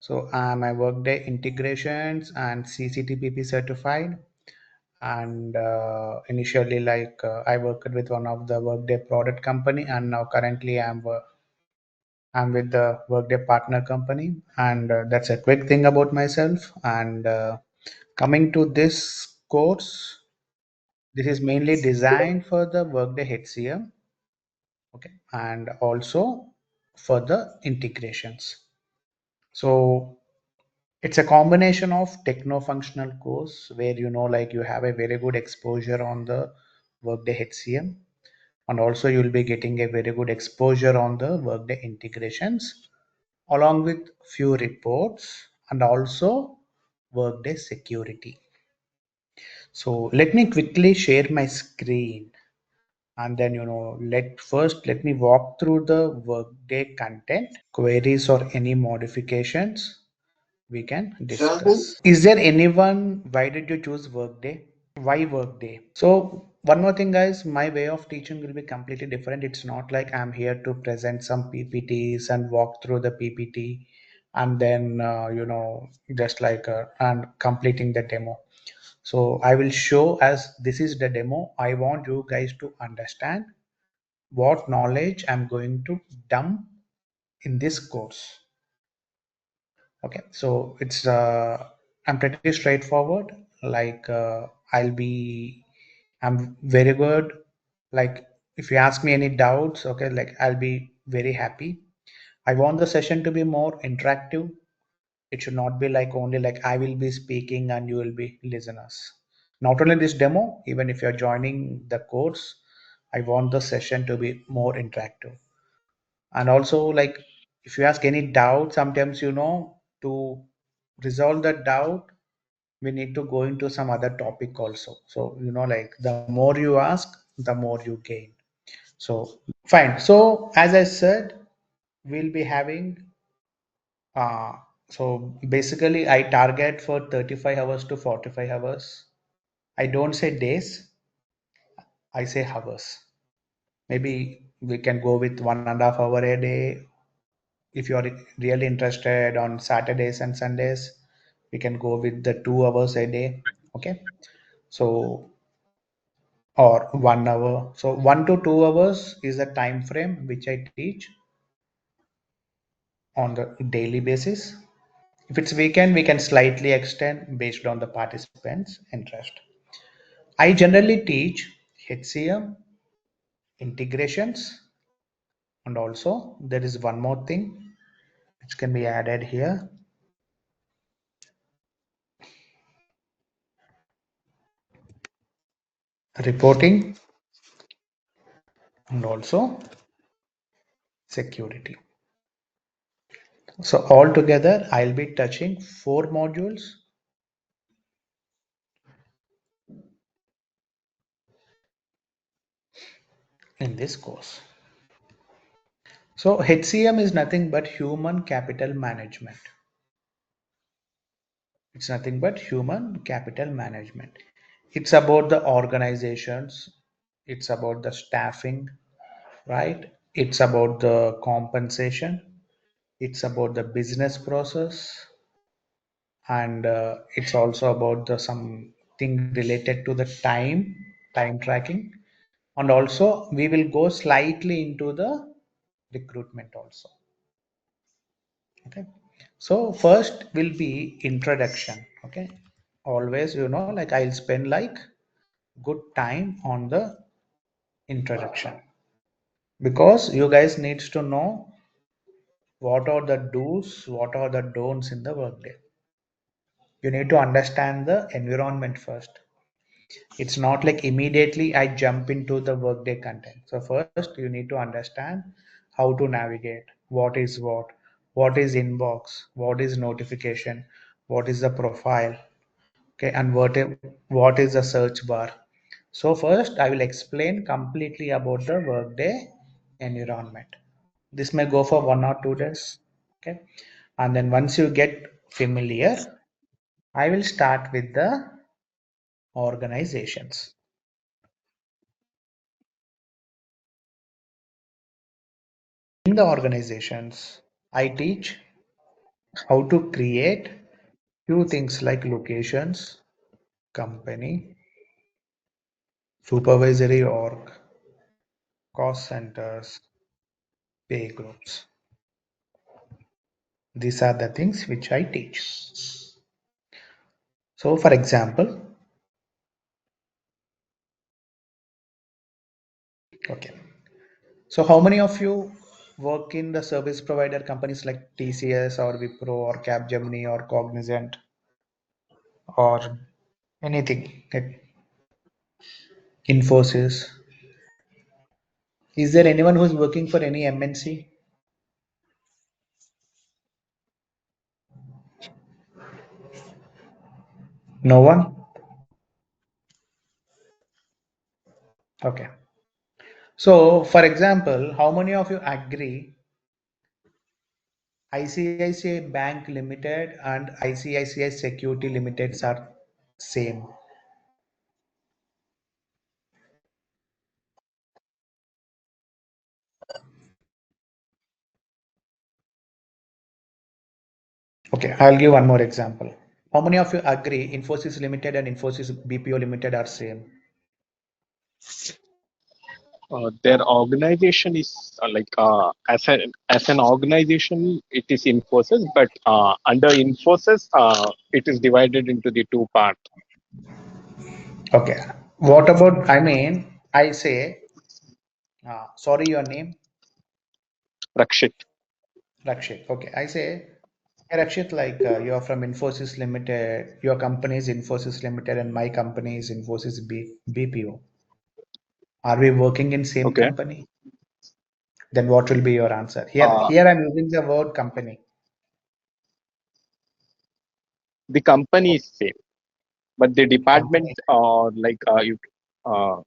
So I'm a Workday Integrations and CCTPP certified. And initially, I worked with one of the Workday product company, and now currently I'm with the Workday partner company. And that's a quick thing about myself. And coming to this course, this is mainly designed for the Workday HCM, okay, and also for the integrations. So it's a combination of techno-functional course where you have a very good exposure on the Workday HCM, and also you'll be getting a very good exposure on the Workday integrations along with few reports and also Workday security. So let me quickly share my screen, and then let me walk through the Workday content, queries or any modifications we can discuss. Is there anyone, why did you choose Workday? Why Workday? So one more thing, guys, my way of teaching will be completely different. It's not like I'm here to present some PPTs and walk through the PPT and then just and completing the demo. So I will show, as this is the demo, I want you guys to understand what knowledge I'm going to dump in this course. Okay, so I'm pretty straightforward. I'm very good. Like, if you ask me any doubts, okay, like I'll be very happy. I want the session to be more interactive. It should not be like only like I will be speaking and you will be listeners. Not only this demo, even if you're joining the course, I want the session to be more interactive. And also, like, if you ask any doubt, sometimes to resolve that doubt, we need to go into some other topic also. So like, the more you ask, the more you gain. So fine. So as I said, we'll be having uh so basically I target for 35 hours to 45 hours. I don't say days, I say hours. Maybe we can go with 1.5 hour a day. If you are really interested on Saturdays and Sundays, we can go with the 2 hours a day. Okay. So, or 1 hour. So 1 to 2 hours is the time frame which I teach on the daily basis. If it's weekend, we can slightly extend based on the participants' interest. I generally teach HCM integrations, and also there is one more thing which can be added here: reporting and also security. So altogether, I'll be touching 4 modules in this course. So HCM is nothing but human capital management. It's nothing but human capital management. It's about the organizations. It's about the staffing, right? It's about the compensation. It's about the business process, and it's also about the something related to the time tracking, and also we will go slightly into the recruitment also. Okay, so first will be introduction. Okay, always like I'll spend like good time on the introduction, because you guys needs to know what are the do's, what are the don'ts in the workday. You need to understand the environment first. It's not like immediately I jump into the workday content. So first you need to understand how to navigate, what is inbox, what is notification, what is the profile, okay, and what is the search bar. So first I will explain completely about the workday environment. This may go for 1 or 2 days, okay, and then once you get familiar, I will start with the organizations. In the organizations, I teach how to create few things like locations, company, supervisory org, cost centers, pay groups. These are the things which I teach. So, for example, okay. So, how many of you work in the service provider companies like TCS or Wipro or Capgemini or Cognizant or anything like Infosys? Is there anyone who's working for any MNC? No one? Okay. So, for example, how many of you agree ICICI Bank Limited and ICICI Security Limiteds are same? Okay, I'll give one more example. How many of you agree Infosys Limited and Infosys BPO Limited are same? Their organization is as an organization it is Infosys, but under Infosys it is divided into the two parts. Okay. What about, I mean, I say, sorry, your name? Rakshit. Rakshit. Okay. I say, hey, Rakshit, like you're from Infosys Limited, your company is Infosys Limited, and my company is Infosys BPO. Are we working in same Okay. company? Then what will be your answer? Here, Uh, here I'm using the word company. the company is same, but the department Company. or uh,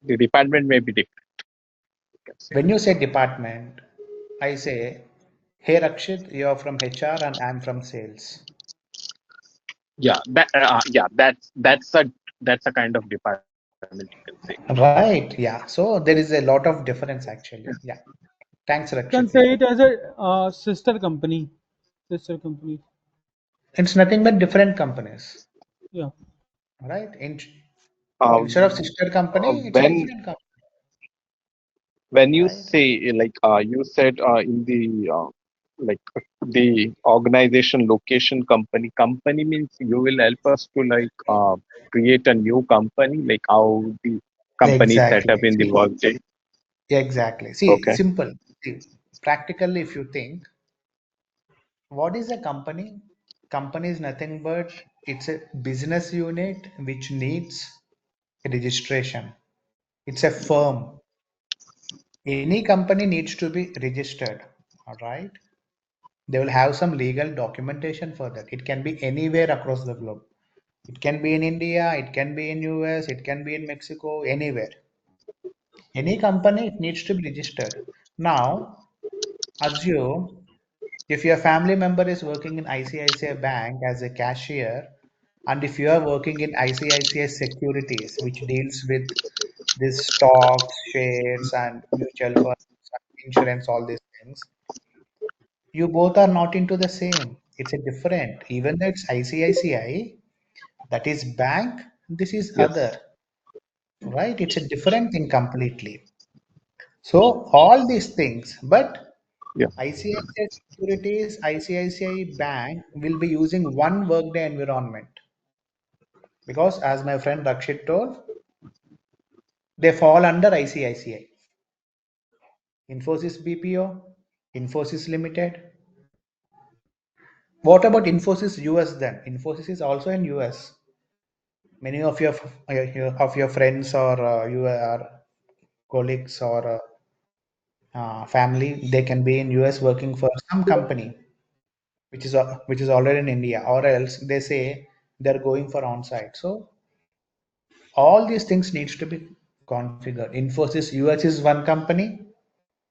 the department may be different. You can say. When you say department, I say, hey Rakshit, you're from HR and I'm from sales. That's a kind of department you can say. Right. Yeah. So there is a lot of difference actually. Yeah. Thanks, You can Rakshit. Yeah. say it as a sister company. Sister company. It's nothing but different companies, Yeah. right? Instead of Um, sister company, it's a when different company, you right? say you said in the the organization location company means you will help us to create a new company, like how the company is set up Exactly. in the See, Workday. exactly. See, Okay. simple. See, practically, if you think, what is a company? Company is nothing but it's a business unit which needs registration. It's a firm. Any company needs to be registered. All right. They will have some legal documentation for that. It can be anywhere across the globe. It can be in India, it can be in US, it can be in Mexico, anywhere. Any company, it needs to be registered. Now, assume if your family member is working in ICICI Bank as a cashier, and if you are working in ICICI Securities, which deals with this stocks, shares, and mutual funds, insurance, all these things, you both are not into the same. It's a different. Even though it's ICICI, that is bank, this is Yes. other, right? It's a different thing completely. So all these things, but Yeah. ICICI Securities, ICICI Bank will be using one Workday environment because, as my friend Rakshit told, they fall under ICICI, Infosys BPO, Infosys Limited. What about Infosys US then? Infosys is also in US. Many of your friends or your colleagues or family, they can be in US working for some company which is already in India, or else they say they're going for on-site. So all these things needs to be configured. Infosys US is one company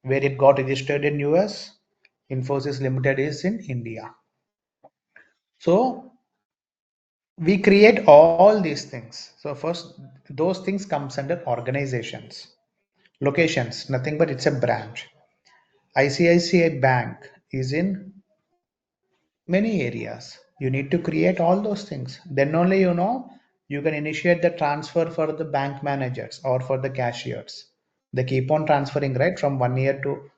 where it got registered in US. Infosys Limited is in India. So we create all these things. So first, those things comes under organizations. Locations, nothing but it's a branch. ICICI Bank is in Many areas. You need to create all those things. Then only you can initiate the transfer for the bank managers or for the cashiers. They keep on transferring, right? From 1 year to,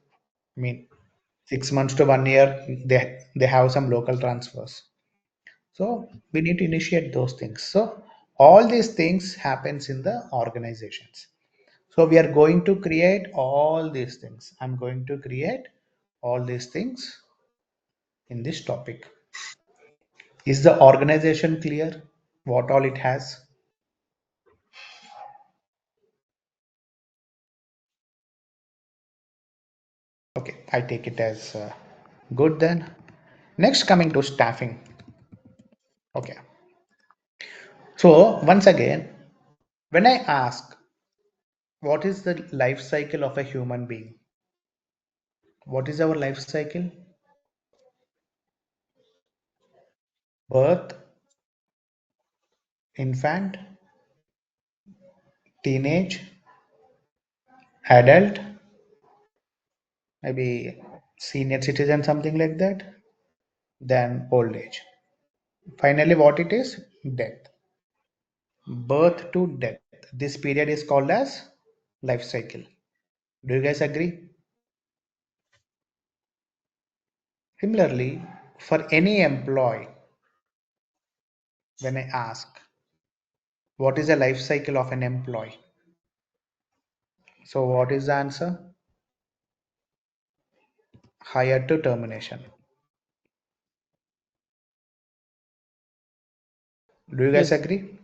I mean, 6 months to 1 year, they have some local transfers. So we need to initiate those things. So all these things happens in the organizations. So we are going to create all these things. I'm going to create all these things in this topic. Is the organization clear? What all it has? Okay, I take it as good then. Next, coming to staffing. Okay. So once again, when I ask what is the life cycle of a human being? What is our life cycle? Birth, infant, teenage, adult, maybe senior citizen, something like that, then old age. Finally, what it is? Death. Birth to death. This period is called as life cycle. Do you guys agree? Similarly, for any employee, when I ask what is the life cycle of an employee? So what is the answer? Hire to termination. Do you guys Yes. agree?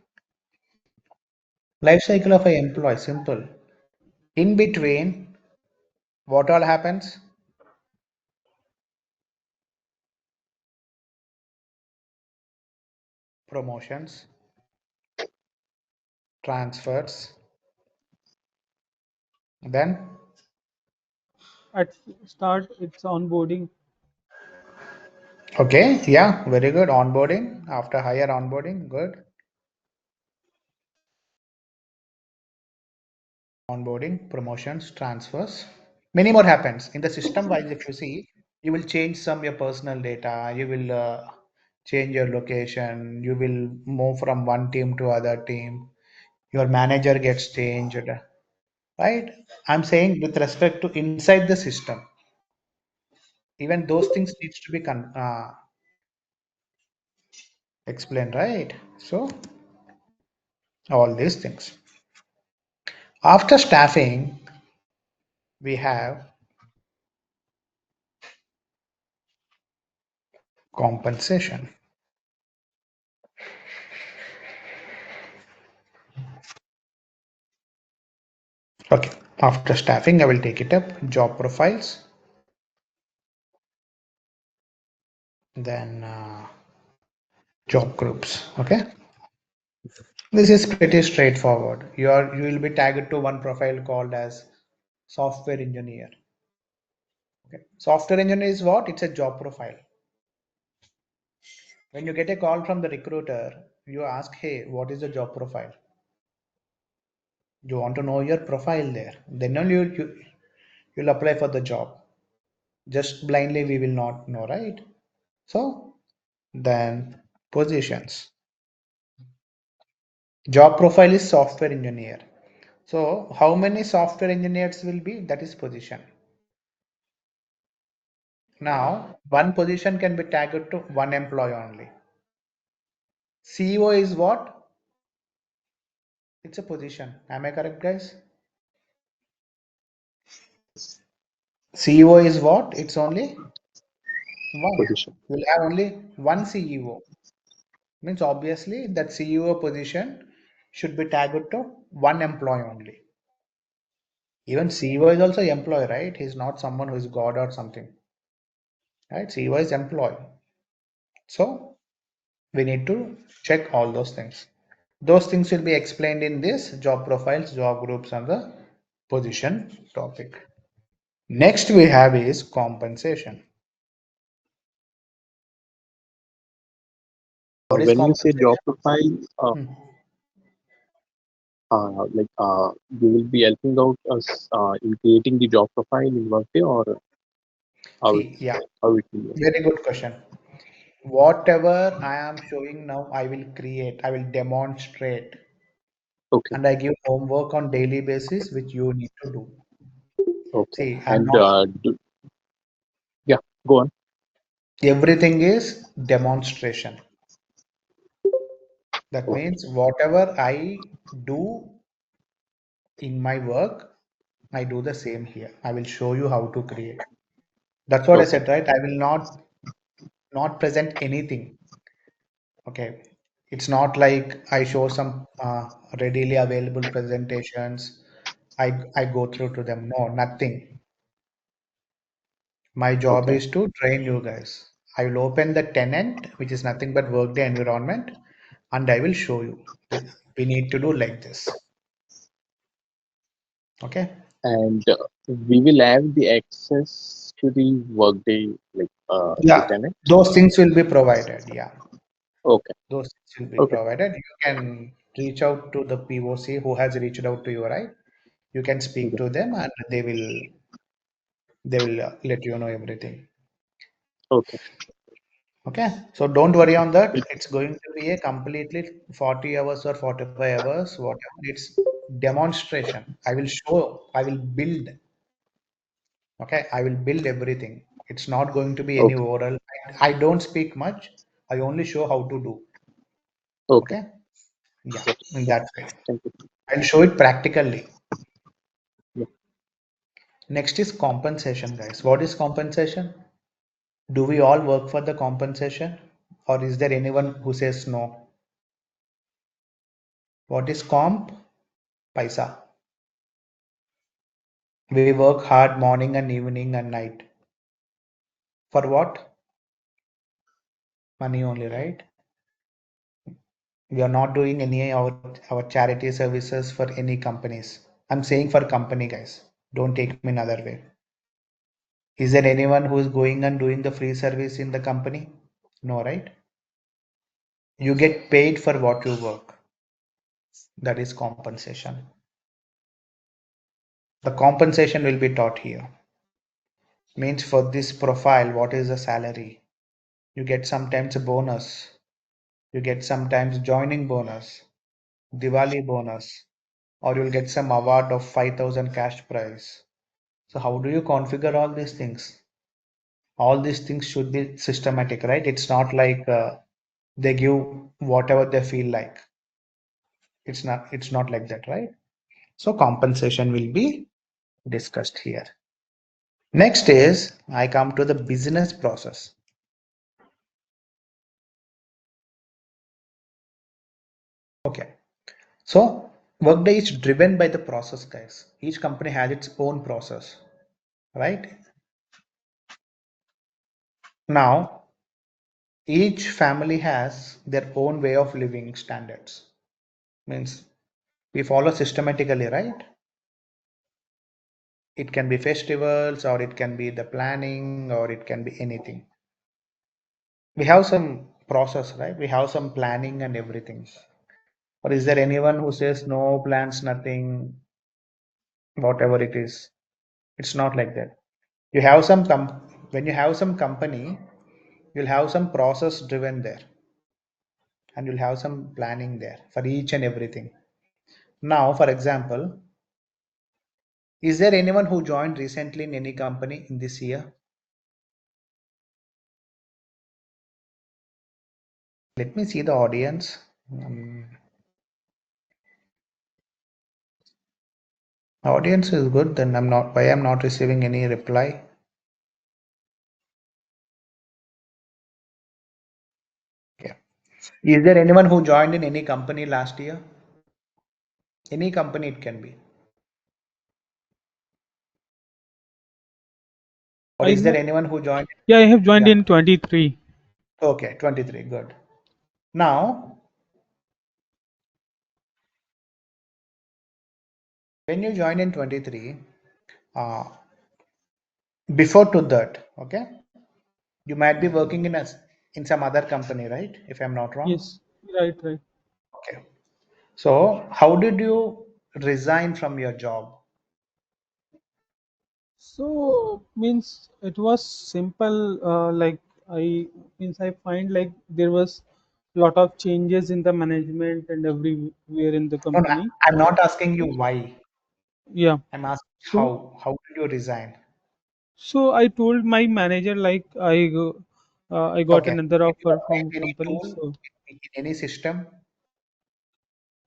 Life cycle of an employee, simple. In between, what all happens? Promotions, transfers, then At start, it's onboarding. okay, yeah, very good. Onboarding, after higher onboarding, good. Onboarding, promotions, transfers. Many more happens in the system wise. If you see, you will change some your personal data. You will change your location. You will move from one team to other team. Your manager gets changed, right? I'm saying with respect to inside the system, even those things needs to be explained, right? So all these things. After staffing, we have compensation. Okay. After staffing, I will take it up. Job profiles, then job groups. Okay. This is pretty straightforward. You will be tagged to one profile called as software engineer. Okay. Software engineer is what? It's a job profile. When you get a call from the recruiter, you ask, hey, what is the job profile? You want to know your profile there. Then only you'll apply for the job. Just blindly we will not know, right? So then positions. Job profile is software engineer. So how many software engineers will be? That is position. Now one position can be tagged to one employee only. CEO is what? It's a position. Am I correct, guys? CEO is what? It's only one. Position. You'll have only one CEO. Means obviously that CEO position should be tagged to one employee only. Even CEO is also employee, right? He's not someone who is God or something, right? CEO is employee. So we need to check all those things. Those things will be explained in this job profiles, job groups, and the position topic. Next we have is compensation. What is When you say job compensation? profile, Hmm. you will be helping out us in creating the job profile in Workday, or how it, See, yeah, how it will work? very good question. Whatever I am showing now, I will create, I will demonstrate, Okay. and I give homework on daily basis, which you need to do. Okay. See, I'm And not, yeah, go on. everything is demonstration. That Okay. means whatever I do in my work, I do the same here. I will show you how to create. That's what I Okay. said, right? I will not present anything. Okay. It's not like I show some readily available presentations. I go through to them. No, nothing. My job Okay. is to train you guys. I will open the tenant, which is nothing but Workday environment, and I will show you. We need to do like this. Okay. And we will have the access to the Workday, like the Yeah, tenant. those things will be provided. Yeah, Okay. those things will be Okay. provided. You can reach out to the POC who has reached out to you, right? You can speak Okay. to them and they will let you know everything. Okay. Okay, so don't worry on that. It's going to be a completely 40 hours or 45 hours, whatever. It's demonstration. I will show, I will build. Okay, I will build everything. It's not going to be any Okay. oral. I don't speak much. I only show how to do. Okay. Okay, yeah, Yes. in Yeah. that way. Thank you. I'll show it practically. Yeah. Next is compensation, guys. What is compensation? Do we all work for the compensation? Or is there anyone who says no? What is comp? Paisa. We work hard morning and evening and night. For what? Money only, right? We are not doing any our charity services for any companies. I'm saying for company, guys. Don't take me another way. Is there anyone who is going and doing the free service in the company? No, right? You get paid for what you work. That is compensation. The compensation will be taught here. Means for this profile, what is the salary? You get sometimes a bonus. You get sometimes joining bonus, Diwali bonus, or you'll get some award of 5,000 cash prize. So how do you configure all these things? All these things should be systematic, right? It's not like they give whatever they feel like. It's not like that, right? So compensation will be discussed here. Next is I come to the business process. Okay. So Workday is driven by the process, guys. Each company has its own process, right? Now, each family has their own way of living standards. Means we follow systematically, right? It can be festivals, or it can be the planning, or it can be anything. We have some process, right? We have some planning and everything. Or is there anyone who says no plans, nothing, whatever it is? It's not like that. You have some when you have some company, you'll have some process driven there, and you'll have some planning there for each and everything. Now, for example, is there anyone who joined recently in any company in this year? Let me see the audience. Audience is good, then I'm not, why I'm not receiving any reply. Okay. Is there anyone who joined in any company last year? Any company it can be. Or I is there have, anyone who joined? yeah, I have joined Yeah. in 23. Okay, 23. Good. Now, when you join in 23, uh, before to that, okay, you might be working in some other company, right? If I'm not wrong. Yes, right, right. Okay. So, how did you resign from your job? So means it was simple. Like I find like there was lot of changes in the management and everywhere in the No, no, company. I'm not asking you why. Yeah. I'm asking So how. How did you resign? so I told my manager like I got Okay. another Did you offer apply from any company. tool So in any system?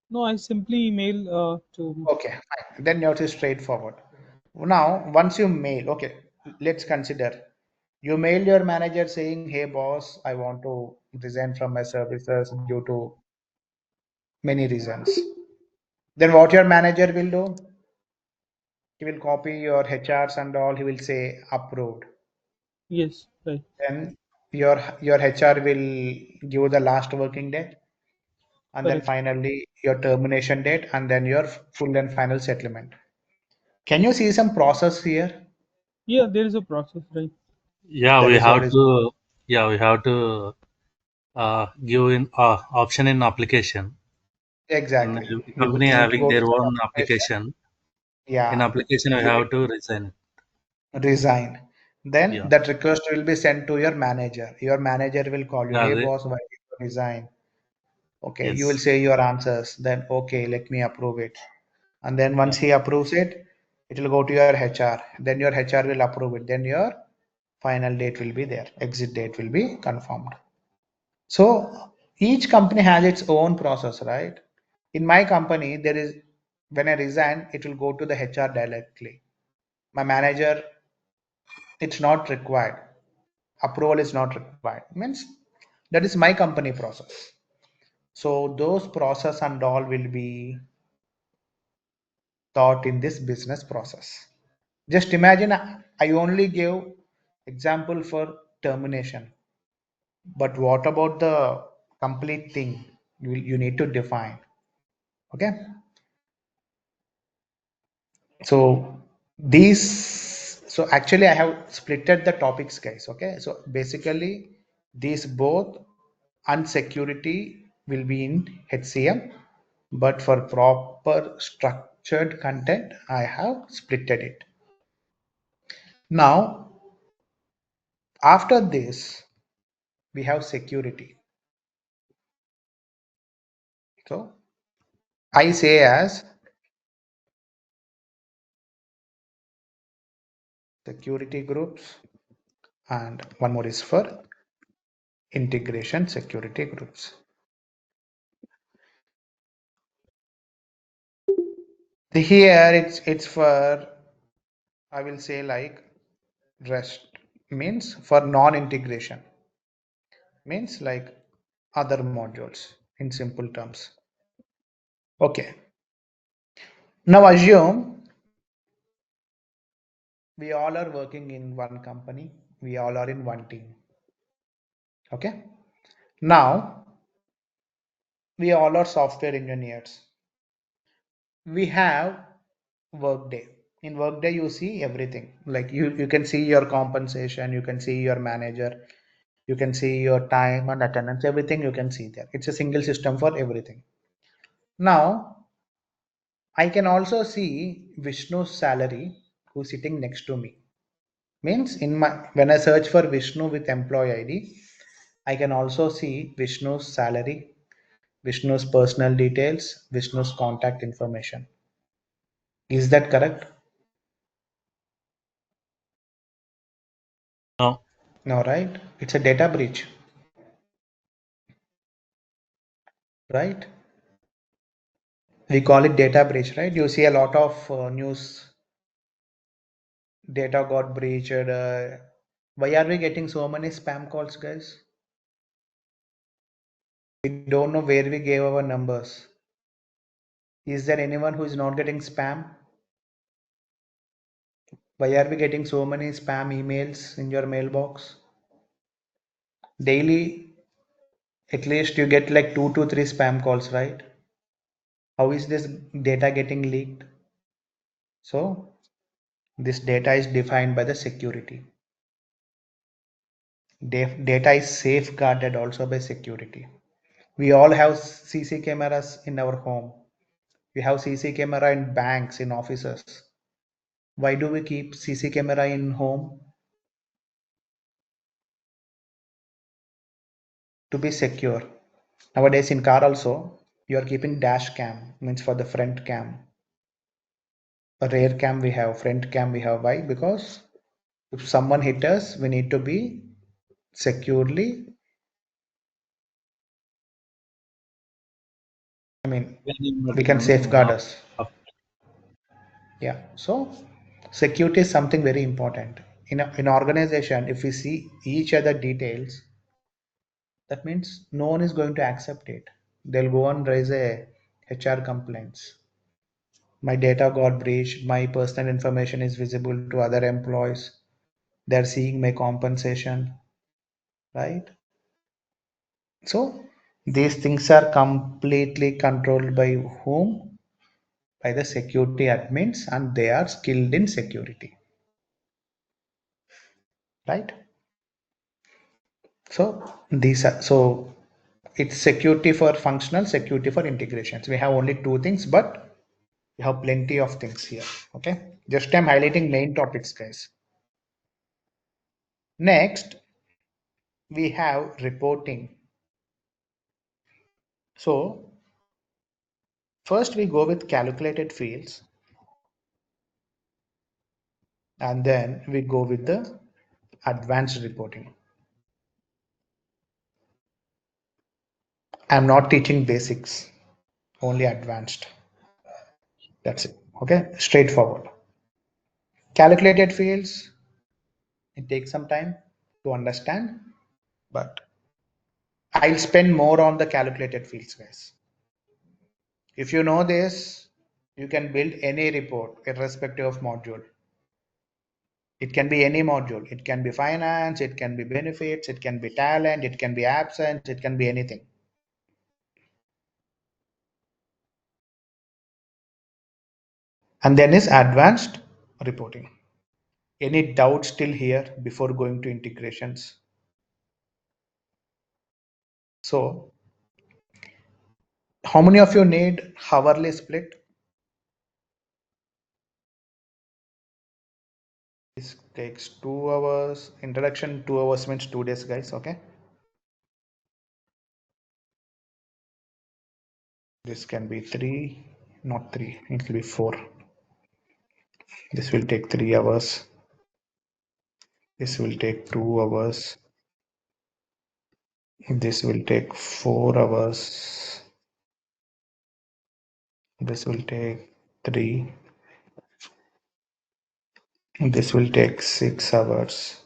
no, I simply email to Okay, fine. Then yours is straightforward. Now, once you mail, okay, let's consider you mail your manager saying, "Hey boss, I want to resign from my services due to many reasons." Then what your manager will do? He will copy your HRs and all. He will say approved. yes, right, Then your HR will give the last working day, and then correct. finally your termination date, and then your full and final settlement. Can you see some process here? Yeah, there is a process, right? Yeah, That we is what have is to. Yeah, we have to give in option in application. In exactly. every You company need to having go to their the own confirmation. application. In Yeah, application, we you have need to resign. to resign. Then Yeah. that request will be sent to your manager. Your manager will call you, Yeah. hey boss, why did you resign? Okay, you will Yes. say your answers. Then okay, let me approve it. And then Yeah. once he approves it, it will go to your HR. Then your HR will approve it. Then your final date will be there. Exit date will be confirmed. So each company has its own process, right? In my company, there is when I resign, it will go to the HR directly. My manager, it's not required. Approval is not required. Means that is my company process. So those process and all will be taught in this business process. Just imagine I only gave example for termination, but what about the complete thing? You need to define. Okay. So so actually I have splitted the topics, guys. Okay. So basically these both unsecurity will be in HCM, but for proper structured content, I have splitted it. Now, after this, we have security. So I say as security groups, and one more is for integration security groups. Here it's for, I will say, like rest means for non-integration, means like other modules in simple terms. Okay. Now assume we all are working in one company. We all are in one team. Okay. Now we all are software engineers. We have Workday. In Workday, you see everything. Like you can see your compensation, you can see your manager, you can see your time and attendance, everything you can see there. It's a single system for everything. Now, I can also see Vishnu's salary who's sitting next to me. Means in my when I search for Vishnu with employee ID, I can also see Vishnu's salary, Vishnu's personal details, Vishnu's contact information. Is that correct? No. No, right? It's a data breach, right? We call it data breach, right? You see a lot of news, data got breached. Why are we getting so many spam calls, guys? We don't know where we gave our numbers. Is there anyone who is not getting spam? Why are we getting so many spam emails in your mailbox? Daily, at least you get like 2 to 3 spam calls, right? How is this data getting leaked? So, this data is defined by the security. Data is safeguarded also by security. We all have CC cameras in our home. We have CC camera in banks, in offices. Why do we keep CC camera in home? to be secure. Nowadays in car also, you are keeping dash cam, means for the front cam. A rear cam we have, front cam we have. Why? Because if someone hit us, we need to be securely, I mean, we can safeguard us. Yeah. So security is something very important. In organization, if we see each other details, that means no one is going to accept it. They'll go and raise a HR complaints. My data got breached, my personal information is visible to other employees, they're seeing my compensation, right? So these things are completely controlled by whom? By the security admins, and they are skilled in security, right? So these are, so it's security for functional, security for integrations. We have only two things, but we have plenty of things here. Okay, just I'm highlighting main topics, guys. Next, we have reporting. So first we go with calculated fields, and then we go with the advanced reporting. I'm not teaching basics, only advanced. That's it. Okay, straightforward. Calculated fields, it takes some time to understand, but I'll spend more on the calculated fields, guys. If you know this, you can build any report irrespective of module. It can be any module. It can be finance, it can be benefits, it can be talent, it can be absence, it can be anything. And then is advanced reporting. Any doubts still here before going to integrations? So, how many of you need hourly split? This takes 2 hours. Introduction 2 hours means 2 days, guys. Okay. This can be three, not three. It will be 4. This will take 3 hours. This will take 2 hours. This will take 4 hours. This will take 3. This will take 6 hours.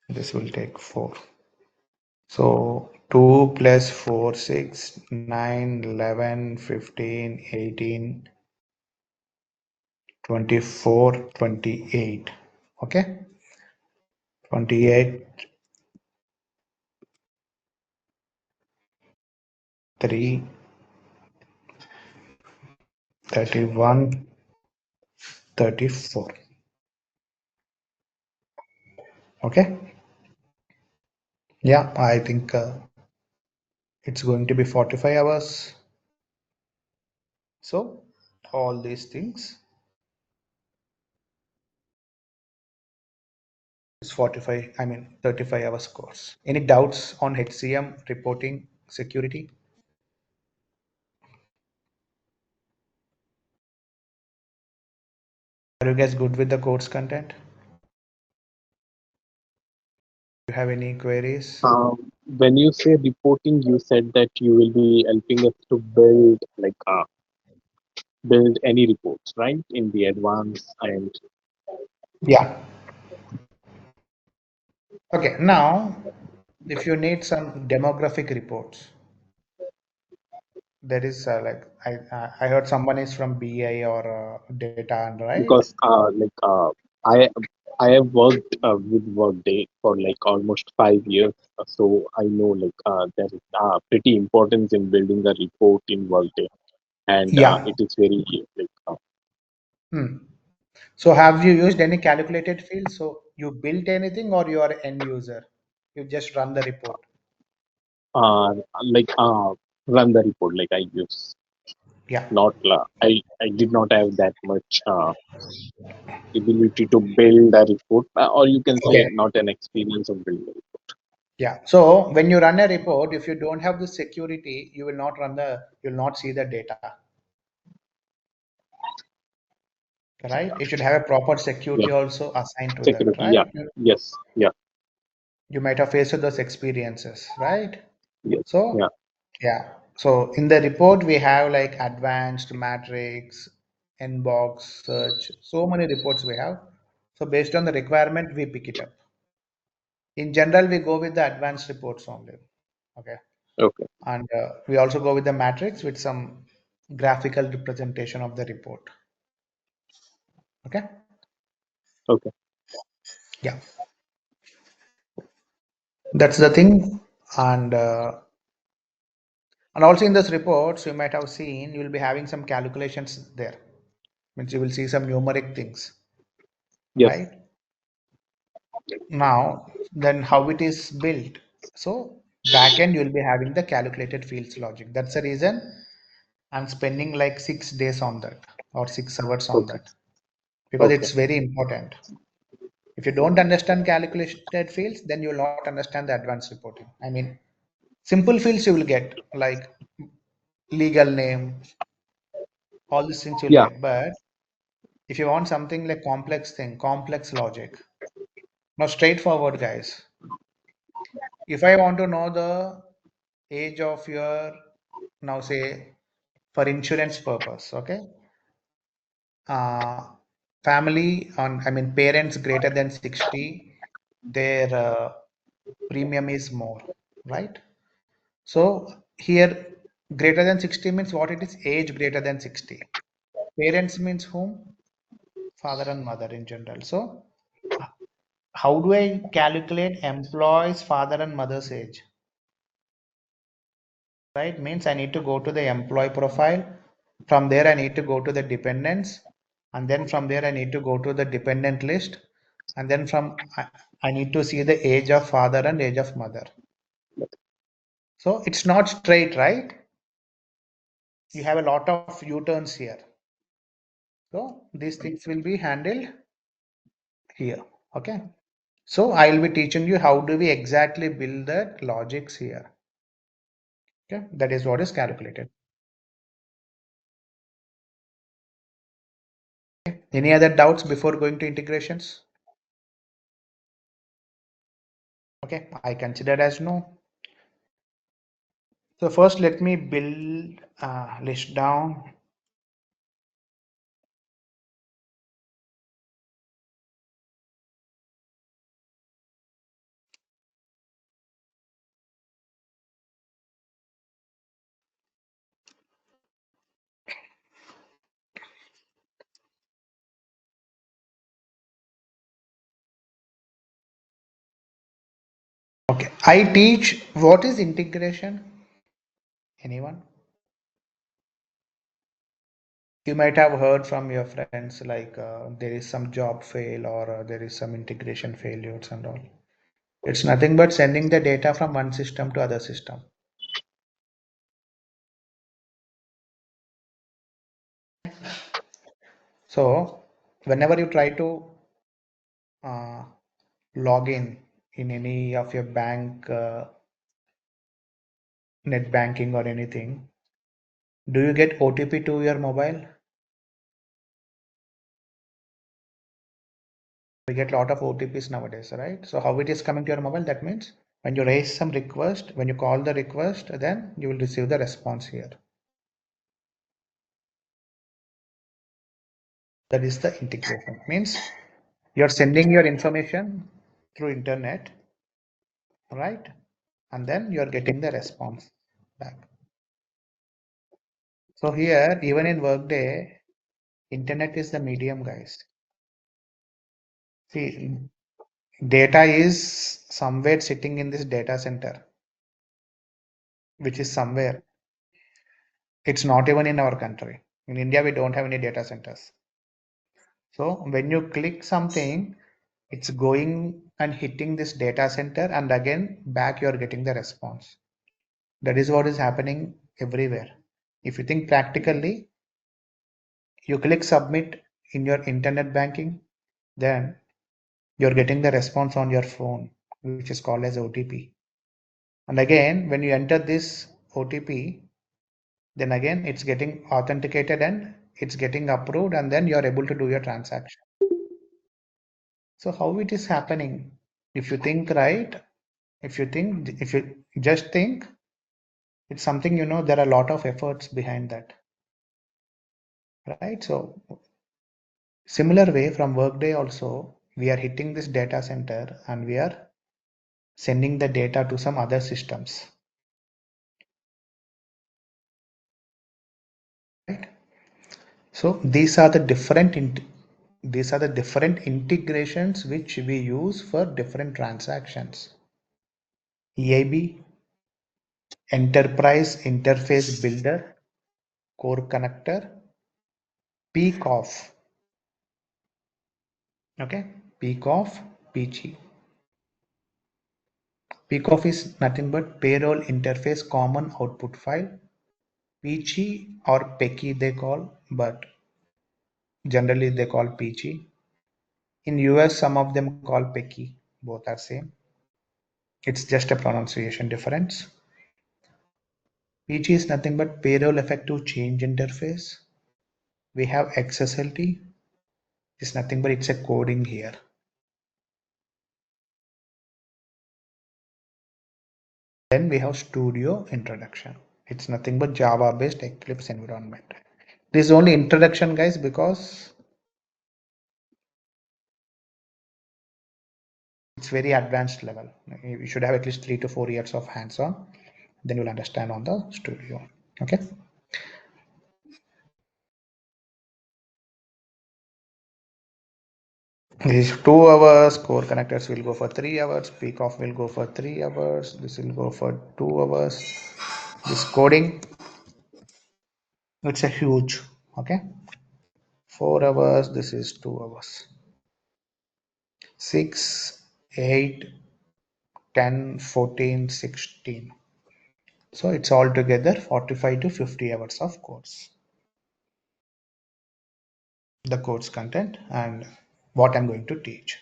This will take 4. So 2 plus 4, 6, 9, 11, 15, 18, 24, 28. Okay. 28, 3, 31, 34. Okay. Yeah, I think it's going to be 45 hours. So all these things is 45, I mean 35 hours course. Any doubts on HCM reporting security? Are you guys good with the course content? Do you have any queries? When you say reporting, you said that you will be helping us to build build any reports, right? In the advance and Yeah. Okay. Now, if you need some demographic reports, there is like I heard someone is from BI or data, and right? because I I have worked with Workday for like almost 5 years, so I know there is pretty importance in building a report in Workday, and Yeah. it is very Hmm. So have you used any calculated field? So you built anything or you are end user? You just run the report. uh, like uh, run the report like I use. Yeah. Not I did not have that much ability to build a report, or you can say Okay. not an experience of building a report. Yeah. So when you run a report, if you don't have the security, you will not see the data. Right? It should have a proper Yeah. security also assigned to that, Security. Yeah. right? Yes. Yeah. You might have faced those experiences, right? Yes. So Yeah. yeah. So in the report we have like advanced matrix, inbox, search, so many reports we have. So based on the requirement, we pick it up. In general, we go with the advanced reports only. Okay. Okay. And we also go with the matrix with some graphical representation of the report. Okay. Okay. Yeah. That's the thing. And also in those reports, you might have seen you will be having some calculations there. Means you will see some numeric things, Yes. right? Now, then how it is built. So backend you will be having the calculated fields logic. That's the reason I'm spending like 6 days on that or 6 hours on Okay. that because Okay. it's very important. If you don't understand calculated fields, then you will not understand the advanced reporting. I mean, simple fields you will get like legal name, all these things you'll Yeah. get. But if you want something like complex thing, complex logic, now straightforward guys. If I want to know the age of your, now say for insurance purpose, okay, uh, family on, I mean parents greater than 60, their premium is more, right? So here greater than 60 means what it is, age greater than 60. Parents means whom? Father and mother in general. So how do I calculate employees father and mother's age? Right, means I need to go to the employee profile. From there I need to go to the dependents, and then from there I need to go to the dependent list, and then I need to see the age of father and age of mother. So it's not straight, right? You have a lot of U-turns here. So these things will be handled here. Okay. So I will be teaching you how do we exactly build the logics here. Okay. That is what is calculated. Any other doubts before going to integrations? Okay, I consider as no. So first let me build a list down. Okay, I teach what is integration. Anyone? You might have heard from your friends like there is some job fail or there is some integration failures and all. It's nothing but sending the data from one system to other system. So whenever you try to uh, log in any of your bank net banking or anything, do you get OTP to your mobile? We get a lot of OTPs nowadays, right? So how it is coming to your mobile? That means when you raise some request, when you call the request, then you will receive the response here. That is the integration. Means you're sending your information through internet, right? And then you're getting the response back. So here, even in Workday, internet is the medium, guys. See, data is somewhere sitting in this data center, which is somewhere. It's not even in our country. In India, we don't have any data centers. So when you click something, it's going and hitting this data center, and again back you're getting the response. That is what is happening everywhere. If you think practically, you click submit in your internet banking, then you're getting the response on your phone, which is called as OTP. And again, when you enter this OTP, then again it's getting authenticated and it's getting approved, and then you're able to do your transaction. So how it is happening? If you think right, if you just think, it's something, there are a lot of efforts behind that, right? So similar way from Workday also, we are hitting this data center and we are sending the data to some other systems, right? So these are the different integrations which we use for different transactions. EIB, Enterprise Interface Builder, Core Connector, peak off. Okay, peak off, PG. Peak off is nothing but payroll interface common output file. PG or PECI they call, but generally they call PG. In US, some of them call PECI. Both are same. It's just a pronunciation difference. PG is nothing but payroll effective change interface. We have XSLT. It's nothing but it's a coding here. Then we have Studio introduction. It's nothing but Java based Eclipse environment. This is only introduction, guys, because it's very advanced level. You should have at least 3 to 4 years of hands-on. Then you'll understand on the Studio. Okay. These 2 hours, core connectors will go for 3 hours, peak off will go for 3 hours, this will go for 2 hours. This coding, it's a huge, okay. 4 hours, this is 2 hours. 6, 8, 10, 14, 16. So it's altogether 45 to 50 hours of course. The course content and what I'm going to teach.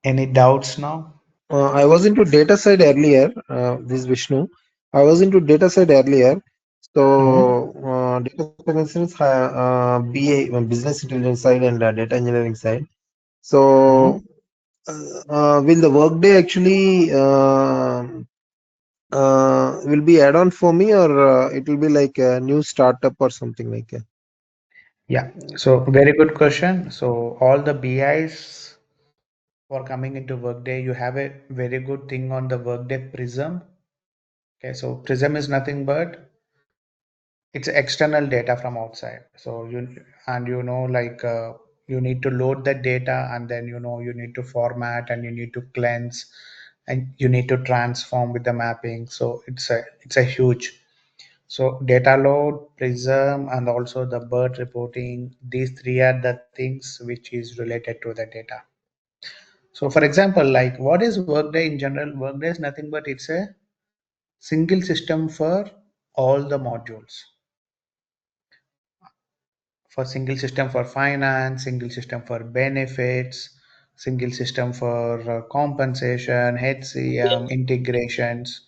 Any doubts now? I was into data side earlier. This is Vishnu. I was into data side earlier. So data science, BA, business intelligence side and data engineering side. So will the workday actually will be add-on for me, or it will be like a new startup or something like that? Yeah, so very good question. So all the BIs for coming into Workday, you have a very good thing on the Workday Prism. Okay, so Prism is nothing but it's external data from outside. So you need to load the data, and then you need to format, and you need to cleanse, and you need to transform with the mapping. So it's a huge. So data load, Prism, and also the BERT reporting. These 3 are the things which is related to the data. So for example, like what is Workday in general? Workday is nothing but it's a single system for all the modules. For single system for finance, single system for benefits, single system for compensation, HCM, integrations,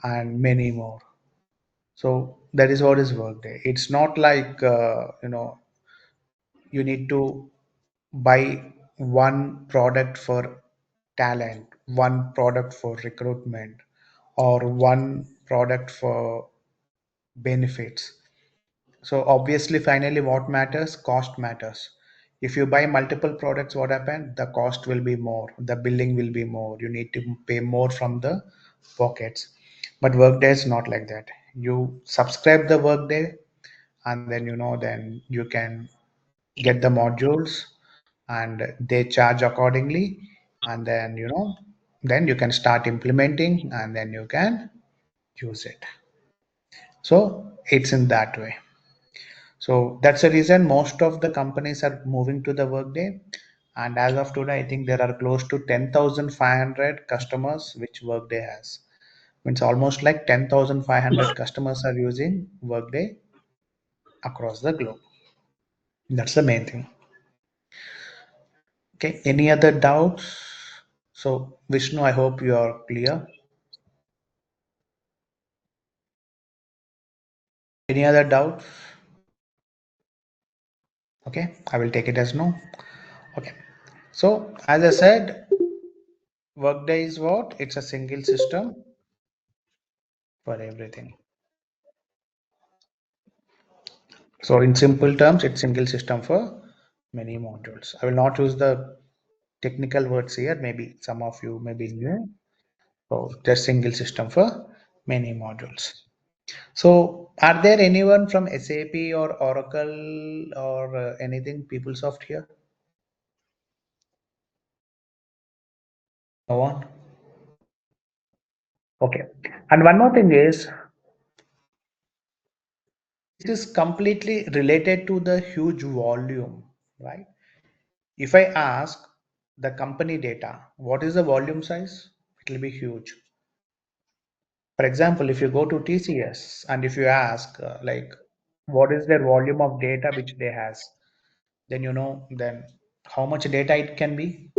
and many more. So that is what is Workday. It's not like you need to buy one product for talent, one product for recruitment, or one product for benefits. So obviously, finally, what matters? Cost matters. If you buy multiple products, what happens? The cost will be more, the billing will be more. You need to pay more from the pockets. But Workday is not like that. You subscribe the Workday, and then then you can get the modules, and they charge accordingly, and then then you can start implementing, and then you can use it. So it's in that way. So that's the reason most of the companies are moving to the Workday. And as of today, I think there are close to 10,500 customers which Workday has. Means almost like 10,500 customers are using Workday across the globe. That's the main thing. Okay, any other doubts? So Vishnu, I hope you are clear. Any other doubts? Okay, I will take it as no. Okay, so as I said, Workday is what? It's a single system for everything. So in simple terms, it's single system for many modules. I will not use the technical words here. Maybe some of you may be new. So just single system for many modules. So are there anyone from SAP or Oracle or anything PeopleSoft here? No one? Okay. And one more thing is, this is completely related to the huge volume, right? If I ask the company data, what is the volume size? It will be huge. For example, if you go to TCS and if you ask like what is their volume of data which they has, then then how much data it can be.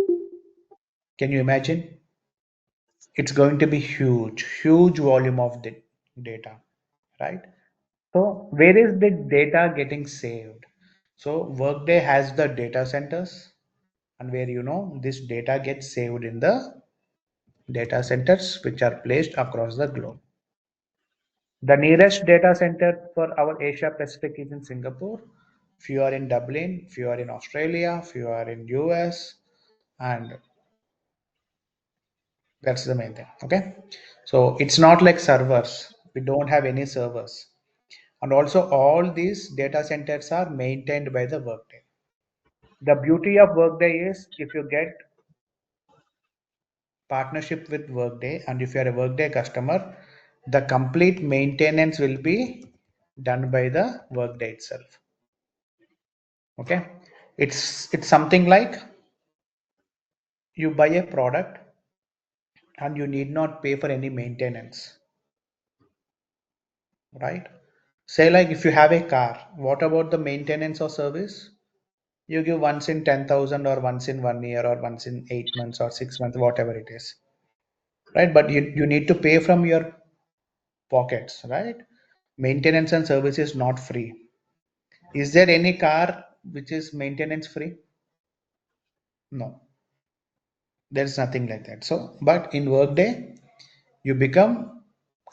Can you imagine? It's going to be huge volume of the data, right? So where is the data getting saved? So Workday has the data centers, and where this data gets saved in the data centers which are placed across the globe. The nearest data center for our Asia Pacific is in Singapore. Few are in Dublin, few are in Australia, few are in US, and that's the main thing. Okay, so it's not like servers. We don't have any servers, and also all these data centers are maintained by the Workday. The beauty of Workday is if you get partnership with Workday and if you are a Workday customer, the complete maintenance will be done by the Workday itself. Okay, it's something like you buy a product and you need not pay for any maintenance, right? Say like if you have a car, what about the maintenance or service? You give once in 10,000 or once in 1 year or once in 8 months or 6 months, whatever it is, right? But you need to pay from your pockets, right? Maintenance and service is not free. Is there any car which is maintenance free? No, there's nothing like that. So, but in Workday, you become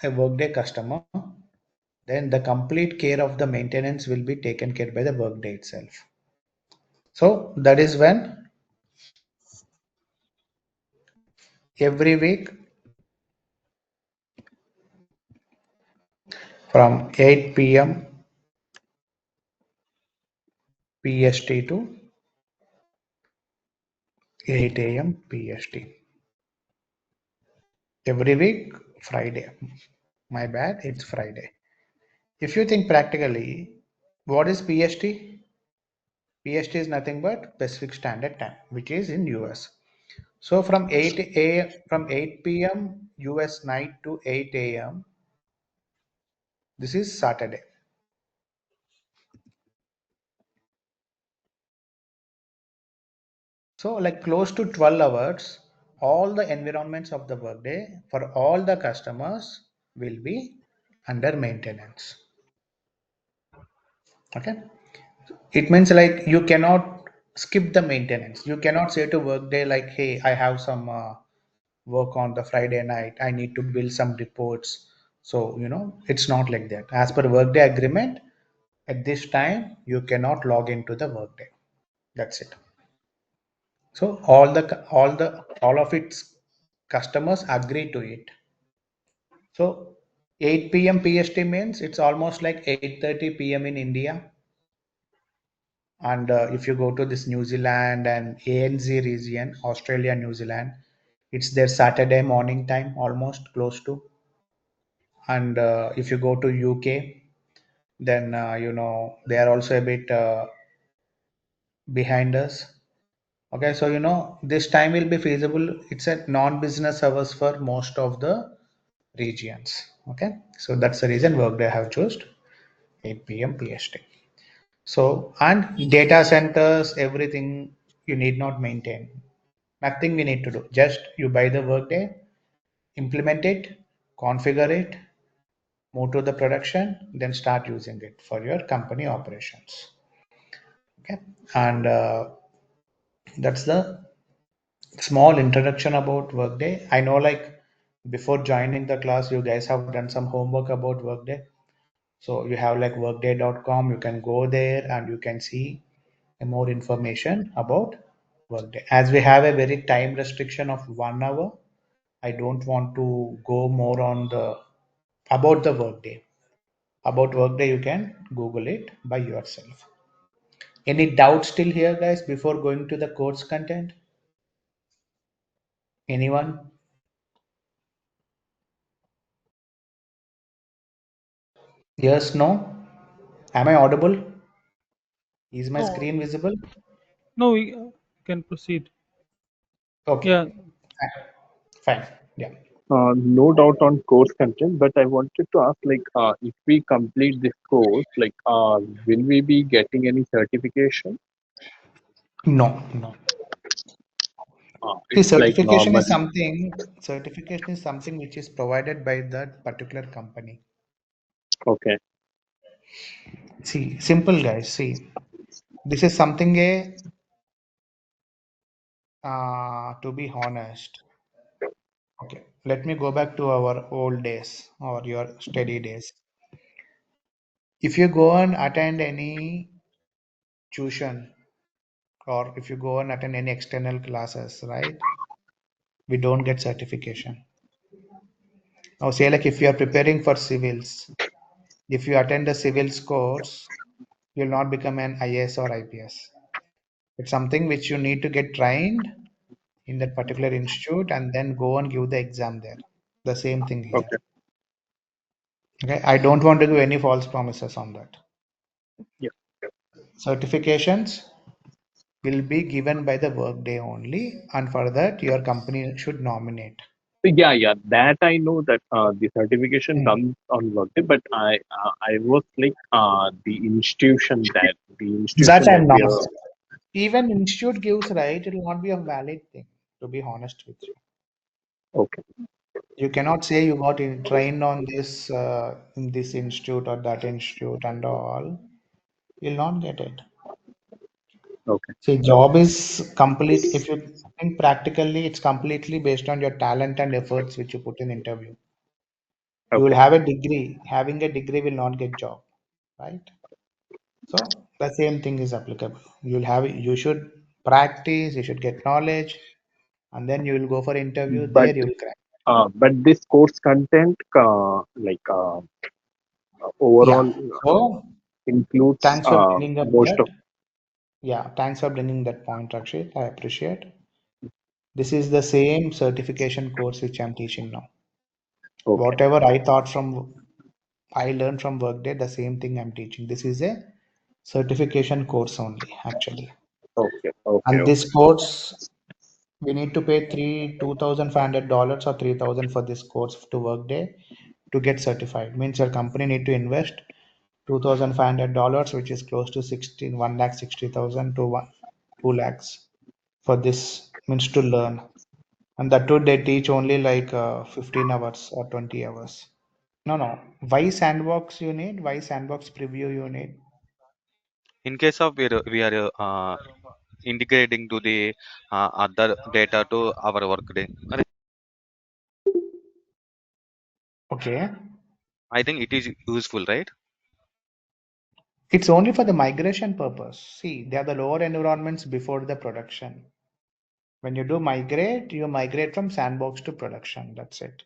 a Workday customer, then the complete care of the maintenance will be taken care by the Workday itself. So that is when every week from 8 p.m. PST to 8 a.m. PST. Every week, Friday. My bad, it's Friday. If you think practically, what is PST? PST is nothing but Pacific Standard Time, which is in US. So from 8 p.m. US night to 8 a.m. this is Saturday. So like close to 12 hours, all the environments of the workday for all the customers will be under maintenance. Okay. It means like you cannot skip the maintenance. You cannot say to workday like, hey, I have some work on the Friday night. I need to build some reports. So, it's not like that. As per workday agreement, at this time, you cannot log into the workday. That's it. So all of its customers agree to it. So 8 p.m. PST means it's almost like 8:30 p.m. in India. And if you go to this New Zealand and ANZ region, Australia, New Zealand, it's their Saturday morning time, almost close to. And if you go to UK, then they are also a bit behind us. Okay, so this time will be feasible. It's a non-business hours for most of the regions. Okay, so that's the reason Workday have chosen 8 p.m. PST. So and data centers, everything you need not maintain. Nothing we need to do. Just you buy the Workday, implement it, configure it, move to the production, then start using it for your company operations. Okay, and that's the small introduction about Workday. I know, like, before joining the class, you guys have done some homework about Workday. So you have like workday.com, you can go there and you can see more information about Workday. As we have a very time restriction of 1 hour, I don't want to go more on the about the Workday. About Workday, you can Google it by yourself. Any doubts still here, guys, before going to the course content? Anyone? Yes, no? Am I audible? Is my No, screen visible? no, we can proceed. Okay, Yeah. fine. Yeah. No doubt on course content, but I wanted to ask, like, if we complete this course, like, will we be getting any certification? No, no. See, It's like normal. certification is something which is provided by that particular company. Okay. See, simple guys. See, this is something to be honest. Okay, let me go back to our old days or your study days. If you go and attend any tuition or if you go and attend any external classes, right? We don't get certification. Now, say like if you are preparing for civils, if you attend a civils course, you'll not become an IAS or IPS. It's something which you need to get trained in that particular institute and then go and give the exam there. The same thing here. Okay. Okay, I don't want to give any false promises on that. Yeah. Certifications will be given by the workday only, and for that, your company should nominate. Yeah, yeah, that I know that the certification Hmm. comes on Workday, but I was like the That institution that I'm we not. are. Even institute gives, right, it will not be a valid thing, to be honest with you. Okay. You cannot say you got trained on this in this institute or that institute and all. You'll not get it. Okay. See, job is complete. If you think practically, it's completely based on your talent and efforts which you put in interview. You will Okay. have a degree. Having a degree will not get job, right? So the same thing is applicable. You'll have you should practice. You should get knowledge, and then you will go for interview. But There you will crack. this course content, Yeah. overall So includes thanks for bringing up most that. of. Yeah, thanks for bringing that point, Rakshit. I appreciate. This is the same certification course which I'm teaching now. Okay. Whatever I learned from Workday, the same thing I'm teaching. This is a certification course only, actually. Okay. Okay. And Okay. this course, we need to pay $2,500 or 3,000 for this course to Workday to get certified. Means your company need to invest $2,500, which is close to 1,60,000 to 2 lakhs for this means to learn. And that too, they teach only like 15 hours or 20 hours. No, no. Why sandbox you need? Why sandbox preview you need? In case of we are integrating to the other data to our workday. Okay. I think it is useful, right? It's only for the migration purpose. See, they are the lower environments before the production. When you do migrate, you migrate from sandbox to production. That's it.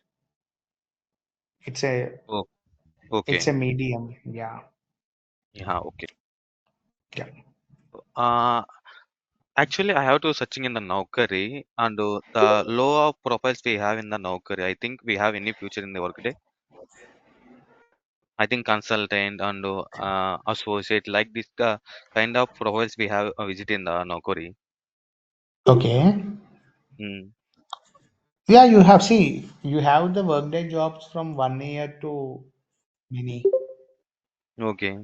It's a Oh, it's okay. a medium. Yeah. Yeah, okay. Yeah. Uh, Actually, I have to searching in the Naukari and the low of profiles we have in the Naukari. I think we have any future in the workday. I think consultant and associate like this kind of profiles we have visit in the Naukari. Okay. Mm, Yeah, you have the workday jobs from 1 year to many. okay.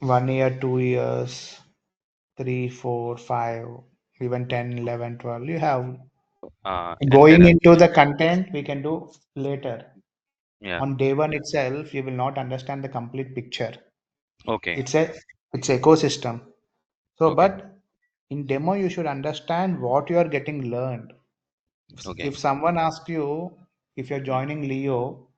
1 year, 2 years, three, four, five, even 10, 11, 12. You have Entire. going into the content we can do later. Yeah. On day one itself, you will not understand the complete picture. Okay. It's ecosystem. So, Okay. but in demo, you should understand what you are getting learned. Okay. If someone asks you, if you're Mm, joining Leo,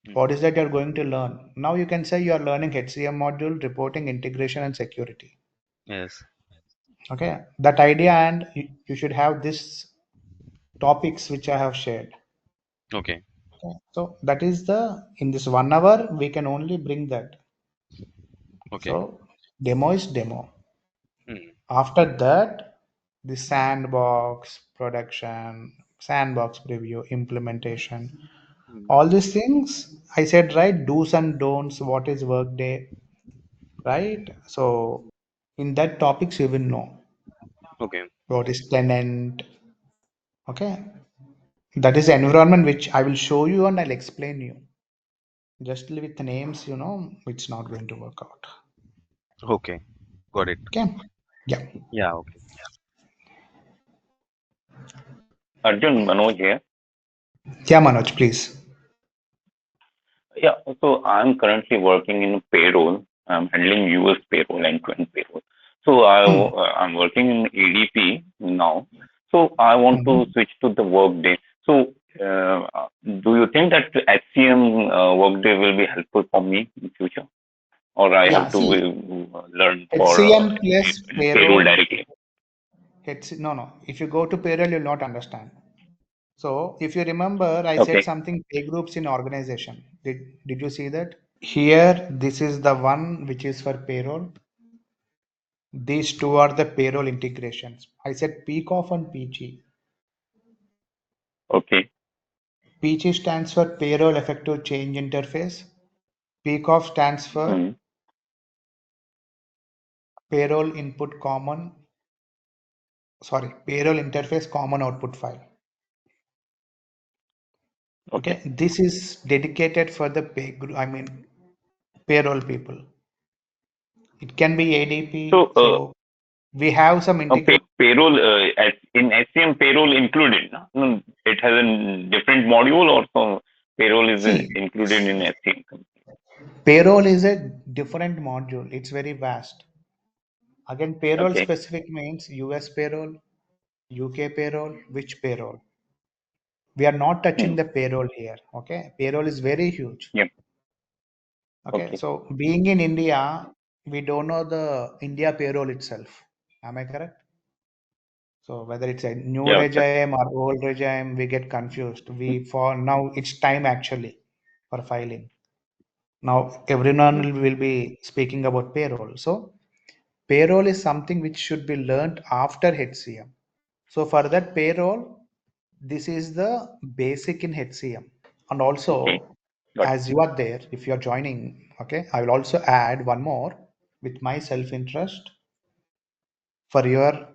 mm. what is that you're going to learn? Now you can say you are learning HCM module, reporting, integration, and security. Yes. Okay, that idea, and you should have this topics which I have shared. Okay. Okay. So that is in this 1 hour we can only bring that. Okay. So demo is demo. Mm, After that, the sandbox production, sandbox preview, implementation, mm. all these things I said, right? Do's and don'ts. What is Workday, right? So in that topics you will know Okay. what is tenant. Okay, that is the environment which I will show you and I'll explain you. Just with names, it's not going to work out. Okay. Got it. Okay. Yeah. Yeah. Okay. Arjun, Manoj here. Yeah, Manoj, please. Yeah, so I'm currently working in payroll. I'm handling US payroll and 20 payroll. So Hmm. I'm working in ADP now. So I want to Mhm. switch to the Workday. So do you think that HCM Workday will be helpful for me in future, or I Yeah, have to see, learn for HCM plus payroll payroll. directly? No, no. If you go to payroll, you'll not understand. So if you remember, I said Okay, something pay groups in organization. Did you see that? Here, this is the one which is for payroll. These two are the payroll integrations. I said peak off and PG. okay, PG stands for payroll effective change interface. Peak off stands for mm, payroll input common, sorry, payroll interface common output file. okay. Okay, this is dedicated for the payroll people. It can be So ADP. So we have some integration. payroll in HCM payroll included. No? No, it has a different module, or so payroll is See, included in HCM. payroll is a different module. It's very vast. Again, payroll Okay. specific means US payroll, UK payroll, which payroll. We are not touching Hmm. the payroll here. Okay, payroll is very huge. Yep. Okay, Okay. so being in India, we don't know the India payroll itself. Am I correct? So whether it's a new Yeah. regime or old regime, we get confused. For now it's time actually for filing. Now everyone Hmm. will be speaking about payroll. So payroll is something which should be learned after HCM. So for that payroll, this is the basic in HCM. And Okay. also, Got it. as you are there, if you are joining, okay, I will also add one more with my self-interest for your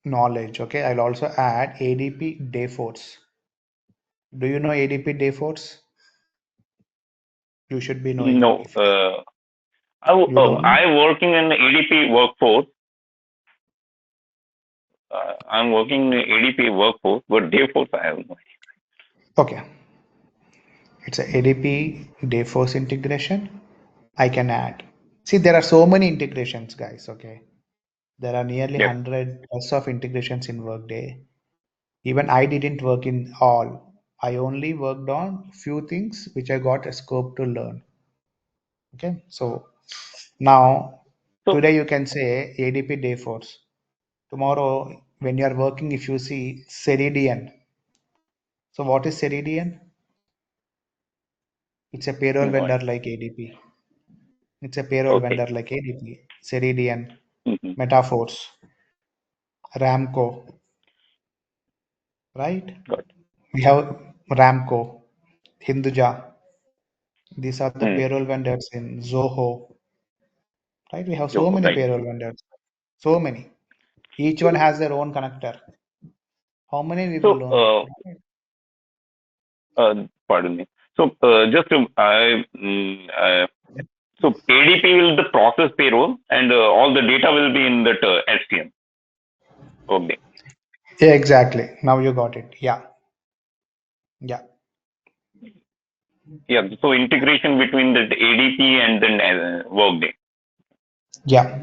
knowledge. Okay, I'll also add ADP Dayforce. Do you know ADP Dayforce? You should be knowing. No. If you don't know, I working in ADP workforce. I'm working in ADP workforce, but Dayforce I have no. okay, it's a ADP Dayforce integration. I can add. See, there are so many integrations, guys. Okay, there are nearly Yep. 100 plus of integrations in Workday. Even I didn't work in all. I only worked on few things which I got a scope to learn. Okay, so now So today you can say ADP Dayforce. Tomorrow, when you are working, if you see Ceridian. So what is Ceridian? It's a payroll no. vendor like ADP. It's a payroll Okay. vendor like ADP. Ceridian, Hmm. Metaforce, Ramco, right? Got it. We have Ramco, Hinduja. These are the Hmm. payroll vendors in Zoho, right? We have so You're many right. payroll vendors. So many. Each one has their own connector. How many we will So learn? pardon me. So just so ADP will the process payroll, and all the data will be in that HCM. Okay. Yeah, exactly. Now you got it. Yeah. Yeah. Yeah. So integration between the ADP and then Workday. Yeah.